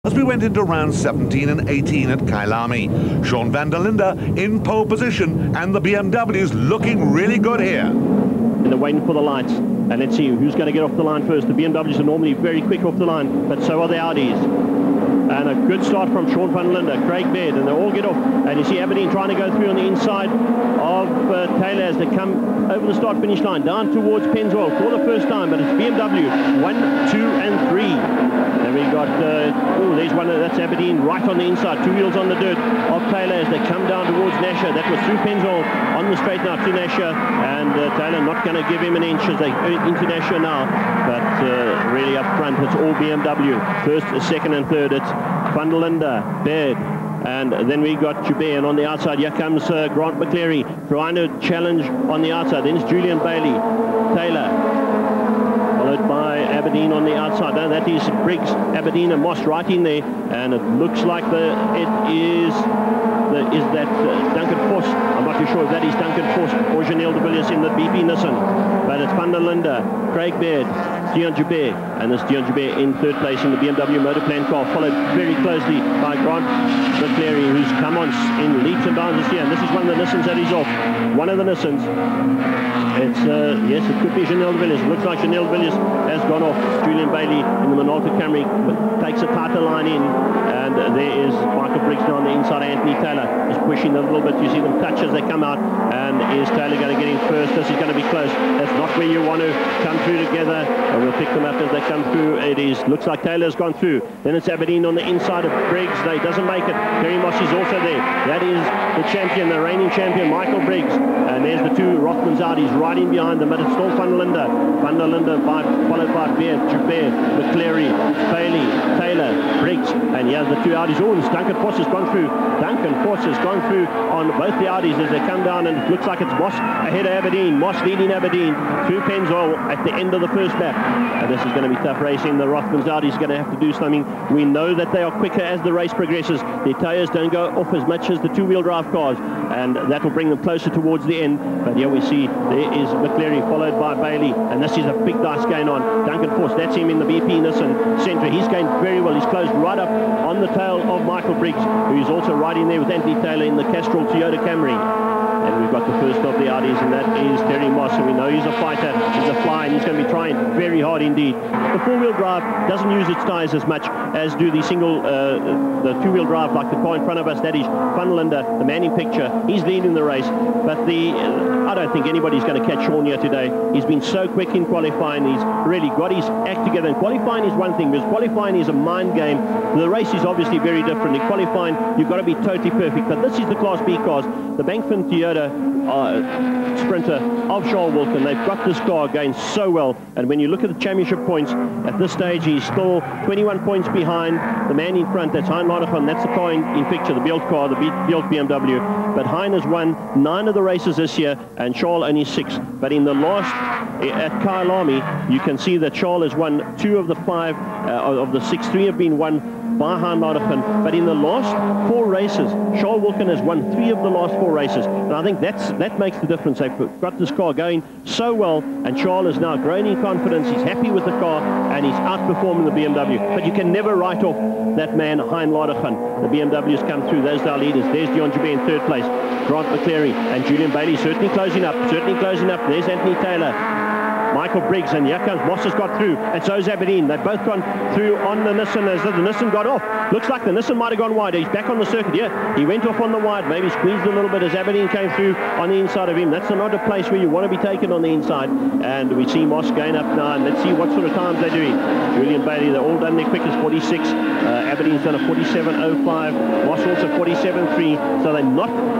As we went into round 17 and 18 at Kyalami, Sean van der Linde in pole position, and the BMW's looking really good here. And they're waiting for the lights, and let's see who's going to get off the line first. The BMWs are normally very quick off the line, but so are the Audis. And a good start from Sean van der Linde, Craig Baird, and they all get off. And you see Aberdeen trying to go through on the inside of Taylor as they come over the start-finish line, down towards Penzwell for the first time, but it's BMW 1, 2, and 3. Then we got, there's one, that's Aberdeen right on the inside, two wheels on the dirt of Taylor as they come down towards Nasher. That was through Penzwell on the straight now to Nasher, and Taylor not going to give him an inch as they go into Nasher now, but really up front it's all BMW. First, second and third it's van der Linde, Baird, and then we got Joubert, and on the outside here comes Grant McCleary trying to challenge on the outside. Then it's Julian Bailey, Taylor, followed by Aberdeen on the outside. Now that is Briggs, Aberdeen and Moss right in there, and it looks like Duncan Force. I'm not too sure if that is Duncan Force or Janelle de Villiers in the BP Nissan, but it's van der Linde, Craig Baird, Dion Joubert, and it's Dion Joubert in third place in the BMW Motorplan car, followed very closely by Grant McCleary, who's come on in leaps and bounds this year, and this is one of the Nissans that is off. One of the Nissans. It's, yes, it could be Janelle de Villiers. It looks like Janelle de Villiers has gone off. Julian Bailey in the Minolta Camry takes a tighter line in, and there is Michael Briggs now on the inside. Anthony Taylor is pushing them a little bit. You see them touch as they come out, and is Taylor going to get in first? This is going to be close. That's not where you want to come through together, and we'll pick them up as they come through. It is, looks like Taylor's gone through. Then it's Aberdeen on the inside of Briggs. He doesn't make it. Terry Moss is also there. That is the champion, the reigning champion, Michael Briggs, and there's the two Rothmans Audis right in behind them, but it's still van der Linde. Van der Linde followed by Baird, Joubert, McCleary, Bailey, Taylor, Briggs, and here's the two Audis. Oh, and Duncan Force has gone through. Duncan Force has gone through on both the Audis as they come down, and it looks like it's Moss ahead of Aberdeen. Moss leading Aberdeen through Penzwell at the end of the first lap. And this is going to be tough racing. The Rothmans Audis are going to have to do something. We know that they are quicker as the race progresses. Their tyres don't go off as much as the two-wheel drive cars, and that will bring them closer towards the end. But here we see there is McCleary followed by Bailey, and this is a big dice going on. Duncan Force, that's him in the BP Nissan Sentra. He's going very well. He's closed right up on the tail of Michael Briggs, who's also right in there with Anthony Taylor in the Castrol Toyota Camry. And we've got the first of the Audis, and that is Terry Moss, and we know he's a fighter, he's a fly, and he's going to be trying very hard indeed. The four-wheel drive doesn't use its tyres as much as do the the two-wheel drive, like the car in front of us. That is van der Linde, the man in picture. He's leading the race, but I don't think anybody's going to catch Sean here today. He's been so quick in qualifying. He's really got his act together, and qualifying is one thing, because qualifying is a mind game. The race is obviously very different. In qualifying, you've got to be totally perfect, but this is the Class B cars. The Bankford Toyota Sprinter of Charles Wilkin. They've got this car going so well, and when you look at the championship points, at this stage he's still 21 points behind the man in front. That's Hein Lauderdam. That's the car in picture, the Bealt car, the Bealt BMW. But Hein has won 9 of the races this year, and Charles only 6. But in the last, at Kyalami, you can see that Charles has won 2 of the 5 of the 6. 3 have been won by Hein Lauderdam, but in the last 4 races, Charles Wilkin has won 3 of the last 4 races, and I think that makes the difference. They've got this car going so well, and Charles is now growing in confidence. He's happy with the car, and he's outperforming the BMW. But you can never write off that man, Hein Lauderdam. The BMW's come through. Those are our leaders. There's Dion Joubert in third place. Grant McCleary and Julian Bailey certainly closing up. There's Anthony Taylor, Michael Briggs, and here comes Moss has got through, and so's Aberdeen. They've both gone through on the Nissan as the Nissan got off. Looks like the Nissan might have gone wide. He's back on the circuit. Yeah, he went off on the wide, maybe squeezed a little bit as Aberdeen came through on the inside of him. That's not a place where you want to be taken on the inside. And we see Moss going up now, and let's see what sort of times they're doing. Julian Bailey, they're all done their quickest, 46. Aberdeen's done a 47.05. Moss also 47.3. So they're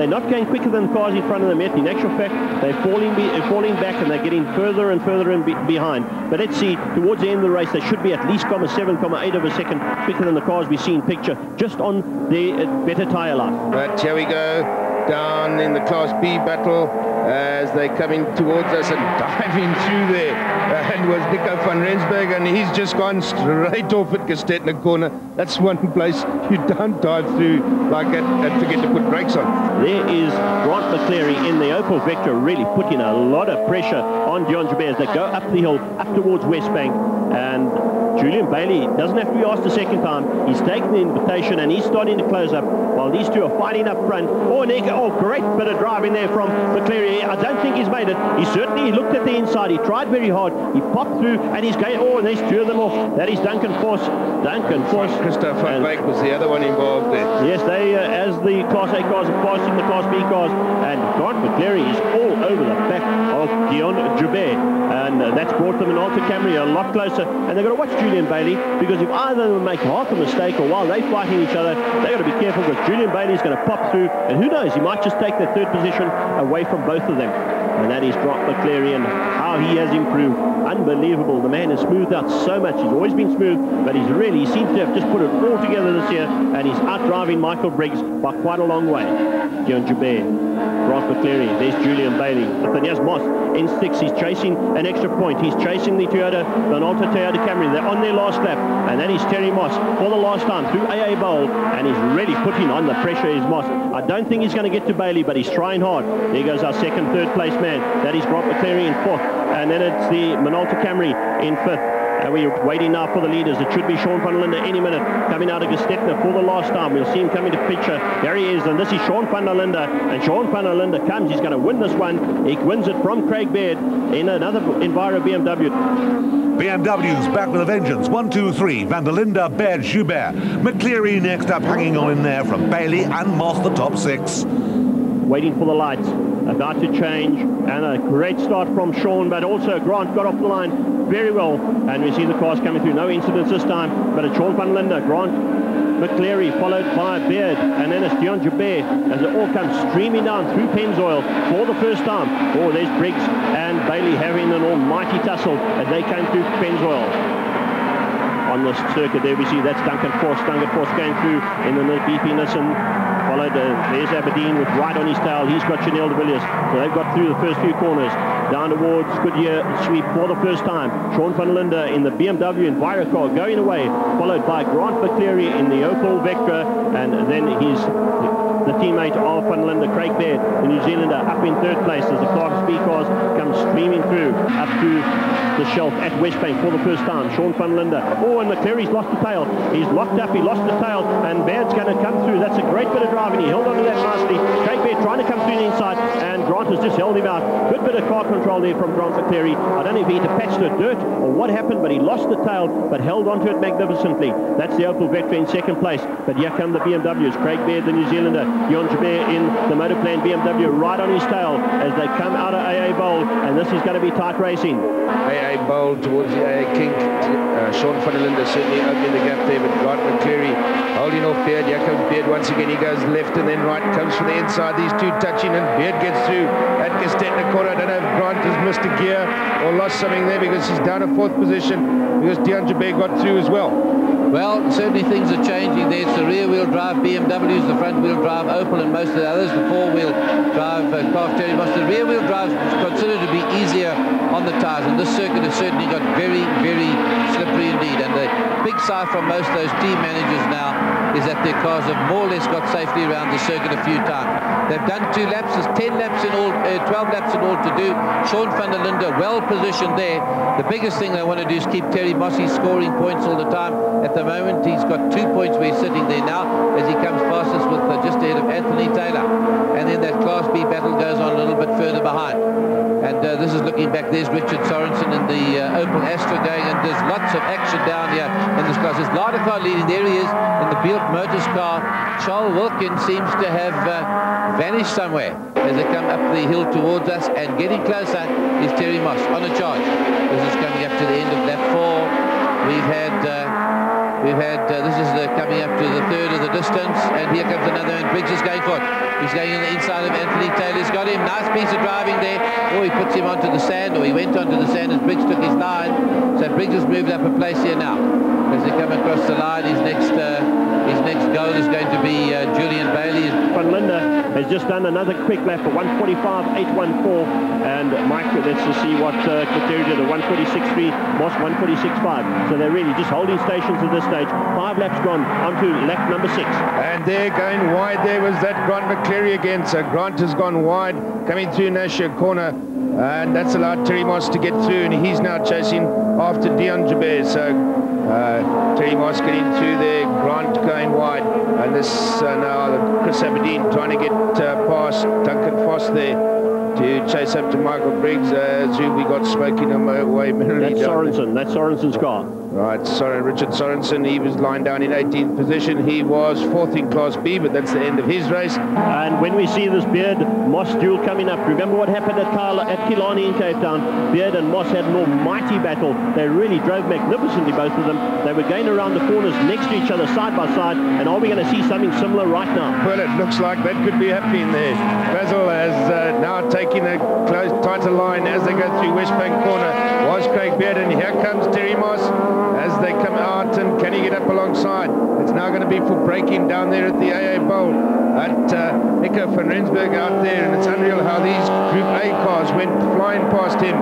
not going quicker than the cars in front of them yet. In actual fact, they're falling back, and they're getting further and further behind. But let's see, towards the end of the race, they should be at least 7.8 of a second quicker than the cars we see in picture, just on the better tyre life. But here we go, down in the Class B battle. as they come in towards us and diving through there. And was Nico van Rensburg, and he's just gone straight off at Gestetner corner. That's one place you don't dive through like that and forget to put brakes on. There is Grant McCleary in the Opel Vectra, really putting a lot of pressure on Dion Jabez. They go up the hill, up towards West Bank, and Julian Bailey doesn't have to be asked a second time. He's taken the invitation and he's starting to close up while these two are fighting up front. Oh, great bit of driving there from McCleary. I don't think he's made it. He looked at the inside. He tried very hard. He popped through and he's going. Oh, and there's two of them off. That is Duncan Force. Christoph van Wyk was the other one involved there. Yes, they, as the Class A cars are passing the Class B cars, and Grant McCleary is all over the back of Dion Jabez. And that's brought the Minolta Camry a lot closer. And they've got to watch Julian Bailey, because if either of them make half a mistake or while they're fighting each other, they've got to be careful, because Julian Bailey's going to pop through, and who knows, he might just take that third position away from both of them. And that is Grant McCleary, and how he has improved. Unbelievable. The man has smoothed out so much. He's always been smooth, but he seems to have just put it all together this year, and he's out-driving Michael Briggs by quite a long way. Dion Jabez, Grant McCleary, there's Julian Bailey. Nathanias Moss in 6. He's chasing an extra point. He's chasing the Minolta Toyota Camry. They're on their last lap, and then he's Terry Moss for the last time through AA Bowl, and he's really putting on the pressure, is Moss. I don't think he's going to get to Bailey, but he's trying hard. There goes our second, third place man. That is Grant McCleary in 4th, and then it's the Minolta Camry in 5th. And we're waiting now for the leaders. It should be Sean van der Linde any minute, coming out of Gestetner for the last time. We'll see him coming to picture. There he is, and this is Sean van der Linde. And Sean van der Linde comes. He's going to win this one. He wins it from Craig Baird in another Enviro BMW. BMW's back with a vengeance. 1, 2, 3. Van der Linde, Baird, Joubert. McCleary next up, hanging on in there from Bailey and Moss, the top 6. Waiting for the lights. About to change, and a great start from Sean, but also Grant got off the line very well, and we see the cars coming through. No incidents this time, but it's Sean van der Linde, Grant McCleary, followed by Baird, and then it's Dion Jabez as it all comes streaming down through Pennzoil for the first time. Oh, there's Briggs and Bailey having an almighty tussle as they came through Pennzoil. On the circuit there we see that's Duncan Force going through in the BP Nissan, followed there's Aberdeen with right on his tail. He's got Chanel de Villiers, so they've got through the first few corners. Down towards Goodyear sweep for the first time. Sean van der Linde in the BMW Enviro car going away, followed by Grant McCleary in the Opel Vectra, and then the teammate of van der Linde, Craig Baird, the New Zealander, up in 3rd place as the Class B cars come streaming through up to the shelf at West Bank for the first time. Sean van der Linde. Oh, and McCleary's lost the tail. He's locked up. He lost the tail, and Baird's going to come through. That's a great bit of driving. He held on to that nicely. Craig Baird trying to come through the inside, and Grant has just held him out. Good bit of car control there from Grant McCleary. I don't know if he patched the dirt or what happened, but he lost the tail, but held onto it magnificently. That's the Opel Vectra in 2nd place. But here come the BMWs. Craig Baird, the New Zealander. Dion Jabez in the Motorplan BMW, right on his tail as they come out of AA Bowl, and this is going to be tight racing. AA Bowl towards the AA King. Sean van der Linde certainly opening the gap there, but Grant McCleary holding off Baird. Here comes Baird once again. He goes left and then right, comes from the inside. These two touching, and Baird gets through at Gestetner corner. I don't know if Grant has missed a gear or lost something there, because he's down to 4th position, because Dion Jabez got through as well. Well, certainly things are changing there. It's the rear-wheel drive BMWs, the front-wheel drive Opel, and most of the others, the 4-wheel drive Terry Moss. The rear-wheel drive is considered to be easier on the tyres, and this circuit has certainly got very, very slippery indeed. And the big sigh from most of those team managers now is that their cars have more or less got safely around the circuit a few times. They've done 2 laps, there's 10 laps in all, 12 laps in all to do. Sean van der Linde well positioned there. The biggest thing they want to do is keep Terry Mossy scoring points all the time. At the moment, he's got 2 points where he's sitting there now, as he comes fastest with just ahead of Anthony Taylor. And then that Class B battle goes on a little bit further behind. And this is looking back. There's Richard Sorensen in the Opel Astra going, and there's lots of action down here in this class. There's Ladekar leading. There he is in the Buick Motors car. Charles Wilkins seems to have vanished somewhere as they come up the hill towards us, and getting closer is Terry Moss on a charge. This is coming up to the end of lap 4. This is coming up to the 3rd of the distance, and here comes another, and Briggs is going for it. He's going on the inside of Anthony Taylor's got him. Nice piece of driving there. Oh, he puts him onto the sand, or he went onto the sand as Briggs took his line. So Briggs has moved up a place here now. As they come across the line, his next goal is going to be Julian Bailey. Van Linde has just done another quick lap for 1:45.814, and Mike, let's just see what Kateri did, a 1:46.3, Moss 1:46.5. So they're really just holding stations at this stage. 5 laps gone, on to lap number 6. And they're going wide. There was that Grant McCleary again. So Grant has gone wide, coming through Nasher corner, and that's allowed Terry Moss to get through, and he's now chasing after Dion Joubert. So Terry Moss getting through there, Grant going wide, and this now Chris Aberdeen trying to get past Duncan Foss there to chase up to Michael Briggs, who we got smoking away. That's Sorensen. That's Sorensen's car. Right, sorry, Richard Sorensen, he was lying down in 18th position. He was 4th in Class B, but that's the end of his race. And when we see this Beard Moss duel coming up, remember what happened at Kyalami in Cape Town? Beard and Moss had an almighty battle. They really drove magnificently, both of them. They were going around the corners next to each other, side by side. And are we going to see something similar right now? Well, it looks like that could be happening there. Basil has now taken a close, tighter line as they go through West Bank corner. Was Craig Beard, and here comes Terry Moss as they come out, and can he get up alongside? It's now going to be for braking down there at the AA Bowl at Nico van Rensburg out there, and it's unreal how these Group A cars went flying past him.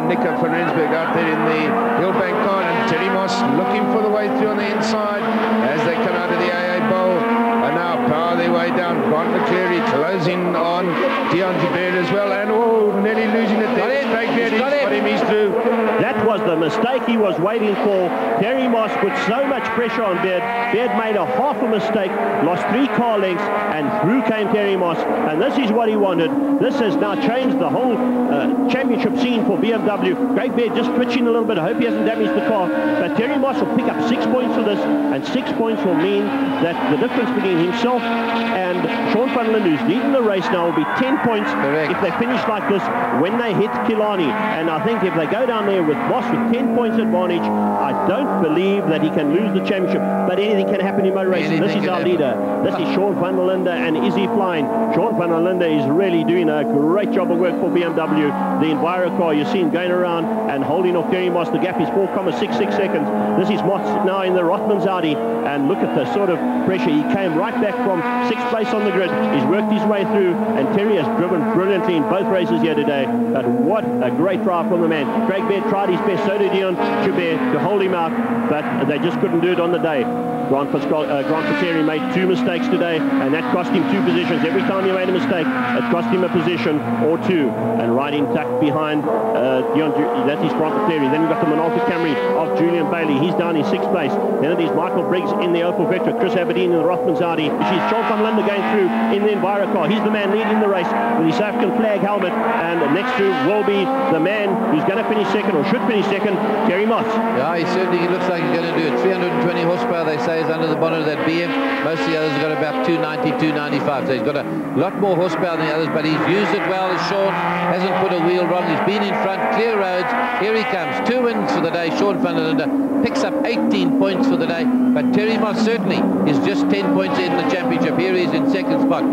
Nico van Rensburg out there in the Hillbank car, and Terry Moss looking for the way through on the inside as they come out of the AA Bowl, and now power their way down. Grant McCleary closing on Dion Joubert as well, and nearly losing it there. Craig Beard, he's got him, he's through. That was the mistake he was waiting for. Terry Moss put so much pressure on Beard. Beard made a half a mistake, lost 3 car lengths, and through came Terry Moss. And this is what he wanted. This has now changed the whole championship scene for BMW. Craig Beard just twitching a little bit. I hope he hasn't damaged the car. But Terry Moss will pick up 6 points for this, and 6 points will mean that the difference between himself and Sean van Linde, who's leading the race now, will be 10 points. Correct. If they finish like this when they hit Kyalami. And I think if they go down there with Moss with 10 points advantage, I don't believe that he can lose the championship. But anything can happen in motor racing. This is our leader. This is Sean van Linde, and is he flying? Sean van Linde is really doing a great job of work for BMW. The Enviro car, you see him going around and holding off Terry Moss. The gap is 4.66 seconds. This is Moss now in the Rothmans Audi, and look at the sort of pressure. He came right back from 6th place on the grid. He's worked his way through, and Terry has driven brilliantly in both races here today. But what a great drive from the man. Craig Beard tried his best, so did Dion Joubert, to hold him out, but they just couldn't do it on the day. Grant Kateri made 2 mistakes today, and that cost him 2 positions. Every time he made a mistake, it cost him a position or 2. And riding tucked behind that is Grant Kateri. Then we've got the Minolta Camry of Julian Bailey. He's down in 6th place. Then it is Michael Briggs in the Opel Vectra, Chris Aberdeen in the Rothmans Audi. She's Sean van Linde going through in the Enviro car. He's the man leading the race with his South African flag helmet, and next to will be the man who's going to finish second, or should finish second, Terry Moss. Yeah, he looks like he's going to do it. 320 horsepower, they say, is under the bonnet of that BM. Most of the others have got about 290, 295, so he's got a lot more horsepower than the others, but he's used it well. As Sean hasn't put a wheel wrong. He's been in front, clear roads. Here he comes. 2 wins for the day. Sean van Linde picks up 18 points for the day, but Terry Moss certainly is just 10 points in the championship. Here he is in 2nd spot.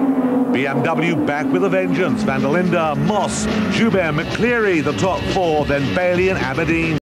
BMW back with a vengeance. Van der Linde, Moss, Joubert, McCleary, the top 4, then Bailey and Aberdeen.